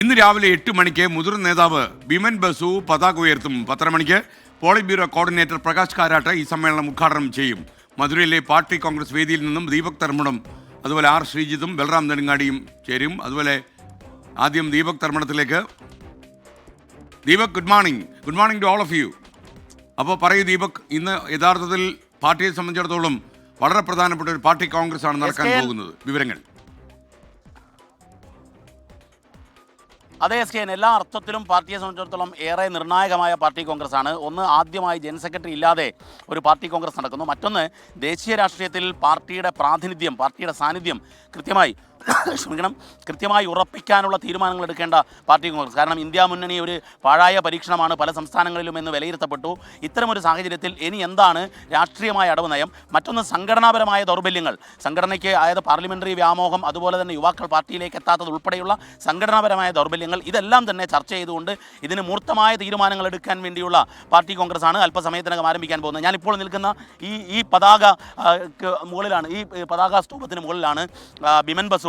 ഇന്ന് രാവിലെ 8 മണിക്ക് മുതിർന്ന നേതാവ് ബിമൻ ബസു പതാക ഉയർത്തും. 10:30 മണിക്ക് polit bureau coordinator Prakash Karat ഈ സമ്മേളനം ഉദ്ഘാടനം ചെയ്യും. മധുരയിലെ പാർട്ടി കോൺഗ്രസ് വേദിയിൽ നിന്നും ദീപക് തർമണും അതുപോലെ ആർ ശ്രീജിത്തും ബൽറാം നെടുങ്ങാടിയും ചേരും. അതുപോലെ ആദ്യം ദീപക് തർമണത്തിലേക്ക്. Deepak, good morning to all of you. അപ്പോൾ പറയൂ ദീപക്, ഇന്ന് യഥാർത്ഥത്തിൽ പാർട്ടിയെ സംബന്ധിച്ചിടത്തോളം വളരെ പ്രധാനപ്പെട്ട ഒരു പാർട്ടി കോൺഗ്രസ് ആണ് നടക്കാൻ പോകുന്നത്. വിവരങ്ങൾ. അതെ SKN, എല്ലാ അർത്ഥത്തിലും പാർട്ടിയെ സംബന്ധിച്ചിടത്തോളം ഏറെ നിർണായകമായ പാർട്ടി കോൺഗ്രസ് ആണ്. ഒന്ന്, ആദ്യമായി ജനറൽ സെക്രട്ടറി ഇല്ലാതെ ഒരു പാർട്ടി കോൺഗ്രസ് നടക്കുന്നു. മറ്റൊന്ന്, ദേശീയ രാഷ്ട്രീയത്തിൽ പാർട്ടിയുടെ പ്രാതിനിധ്യം, പാർട്ടിയുടെ സാന്നിധ്യം കൃത്യമായി ഉറപ്പിക്കാനുള്ള തീരുമാനങ്ങൾ എടുക്കേണ്ട പാർട്ടി കോൺഗ്രസ്. കാരണം ഇന്ത്യ മുന്നണി ഒരു പാഴായ പരീക്ഷണമാണ് പല സംസ്ഥാനങ്ങളിലും എന്ന് വിലയിരുത്തപ്പെട്ടു. ഇത്തരമൊരു സാഹചര്യത്തിൽ ഇനി എന്താണ് രാഷ്ട്രീയമായ അടവ് നയം? മറ്റൊന്ന്, സംഘടനാപരമായ ദൗർബല്യങ്ങൾ, സംഘടനയ്ക്ക് അതായത് പാർലമെന്ററി വ്യാമോഹം, അതുപോലെ തന്നെ യുവാക്കൾ പാർട്ടിയിലേക്ക് എത്താത്തത് ഉൾപ്പെടെയുള്ള സംഘടനാപരമായ ദൗർബല്യങ്ങൾ, ഇതെല്ലാം തന്നെ ചർച്ച ചെയ്തുകൊണ്ട് ഇതിന് മൂർത്തമായ തീരുമാനങ്ങൾ എടുക്കാൻ വേണ്ടിയുള്ള പാർട്ടി കോൺഗ്രസ് ആണ് അല്പസമയത്തിനകം ആരംഭിക്കാൻ പോകുന്നത്. ഞാനിപ്പോൾ നിൽക്കുന്ന ഈ പതാക മുകളിലാണ്, ഈ പതാക സ്തൂപത്തിന് മുകളിലാണ് ബിമൻ ബസു,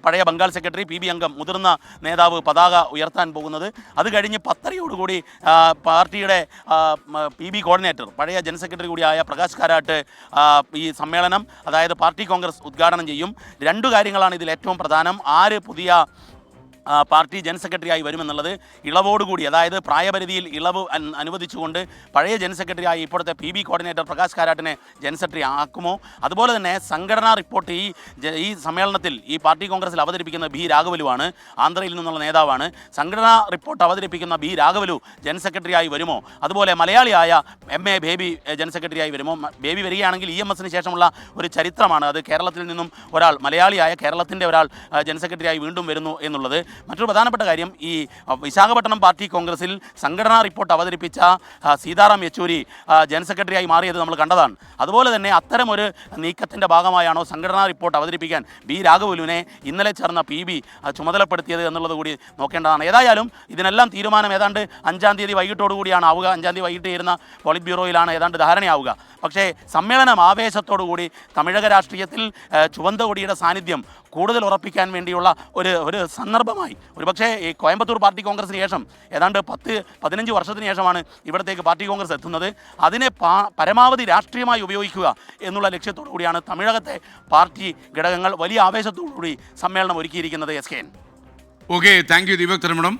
പഴയ ബംഗാൾ സെക്രട്ടറി, PB അംഗം, മുതിർന്ന നേതാവ് പതാക ഉയർത്താൻ പോകുന്നത്. അത് കഴിഞ്ഞ് 10:30 പാർട്ടിയുടെ PB കോർഡിനേറ്റർ, പഴയ ജനറൽ സെക്രട്ടറി കൂടിയായ പ്രകാശ് കാരാട്ട് ഈ സമ്മേളനം, അതായത് പാർട്ടി കോൺഗ്രസ് ഉദ്ഘാടനം ചെയ്യും. 2 കാര്യങ്ങളാണ് ഇതിൽ ഏറ്റവും പ്രധാനം. ആര് പുതിയ പാർട്ടി ജനറൽ സെക്രട്ടറിയായി വരുമെന്നുള്ളത്. ഇളവോടുകൂടി, അതായത് പ്രായപരിധിയിൽ ഇളവ് അനുവദിച്ചുകൊണ്ട് പഴയ ജനറൽ സെക്രട്ടറിയായി ഇപ്പോഴത്തെ PB കോർഡിനേറ്റർ പ്രകാശ് കാരാട്ടിനെ ജനറൽ സെക്രട്ടറി ആക്കുമോ? അതുപോലെ തന്നെ സംഘടനാ റിപ്പോർട്ട് ഈ സമ്മേളനത്തിൽ ഈ പാർട്ടി കോൺഗ്രസിൽ അവതരിപ്പിക്കുന്ന B രാഘവലുവാണ്, ആന്ധ്രയിൽ നിന്നുള്ള നേതാവാണ്. സംഘടനാ റിപ്പോർട്ട് അവതരിപ്പിക്കുന്ന B രാഘവലു ജനറൽ സെക്രട്ടറിയായി വരുമോ? അതുപോലെ മലയാളിയായ MA ബേബി ജനറൽ സെക്രട്ടറിയായി വരുമോ? ബേബി വരികയാണെങ്കിൽ EMSന് ശേഷമുള്ള ഒരു ചരിത്രമാണ് അത്. കേരളത്തിൽ നിന്നും ഒരാൾ, മലയാളിയായ കേരളത്തിൻ്റെ ഒരാൾ ജനറൽ സെക്രട്ടറിയായി വീണ്ടും വരുന്നു എന്നുള്ളത്. മറ്റൊരു പ്രധാനപ്പെട്ട കാര്യം, ഈ വിശാഖപട്ടണം പാർട്ടി കോൺഗ്രസിൽ സംഘടനാ റിപ്പോർട്ട് അവതരിപ്പിച്ച സീതാറാം യെച്ചൂരി ജനറൽ സെക്രട്ടറിയായി മാറിയത് നമ്മൾ കണ്ടതാണ്. അതുപോലെ തന്നെ അത്തരമൊരു നീക്കത്തിൻ്റെ ഭാഗമായാണോ സംഘടനാ റിപ്പോർട്ട് അവതരിപ്പിക്കാൻ B രാഘവലുവിനെ ഇന്നലെ ചേർന്ന PB ചുമതലപ്പെടുത്തിയത് എന്നുള്ളത് കൂടി നോക്കേണ്ടതാണ്. ഏതായാലും ഇതിനെല്ലാം തീരുമാനം ഏതാണ്ട് 5-ാം തീയതി വൈകിട്ടോടുകൂടിയാണ് ആവുക. 5-ാം തീയതി വൈകിട്ട് ചേരുന്ന പോളിറ്റ് ബ്യൂറോയിലാണ് ഏതാണ്ട് ധാരണയാവുക. പക്ഷേ സമ്മേളനം ആവേശത്തോടുകൂടി തമിഴക രാഷ്ട്രീയത്തിൽ ചുവന്ന കൊടിയുടെ സാന്നിധ്യം കൂടുതൽ ഉറപ്പിക്കാൻ വേണ്ടിയുള്ള ഒരു സന്ദർഭമായി, ഒരുപക്ഷേ ഈ കോയമ്പത്തൂർ പാർട്ടി കോൺഗ്രസിന് ശേഷം ഏതാണ്ട് 10-15 വർഷത്തിന് ശേഷമാണ് ഇവിടത്തേക്ക് പാർട്ടി കോൺഗ്രസ് എത്തുന്നത്. അതിനെ പരമാവധി രാഷ്ട്രീയമായി ഉപയോഗിക്കുക എന്നുള്ള ലക്ഷ്യത്തോടു കൂടിയാണ് തമിഴകത്തെ പാർട്ടി ഘടകങ്ങൾ വലിയ ആവേശത്തോടുകൂടി സമ്മേളനം ഒരുക്കിയിരിക്കുന്നത്. SKN. Okay, thank you Deepak തർമണം.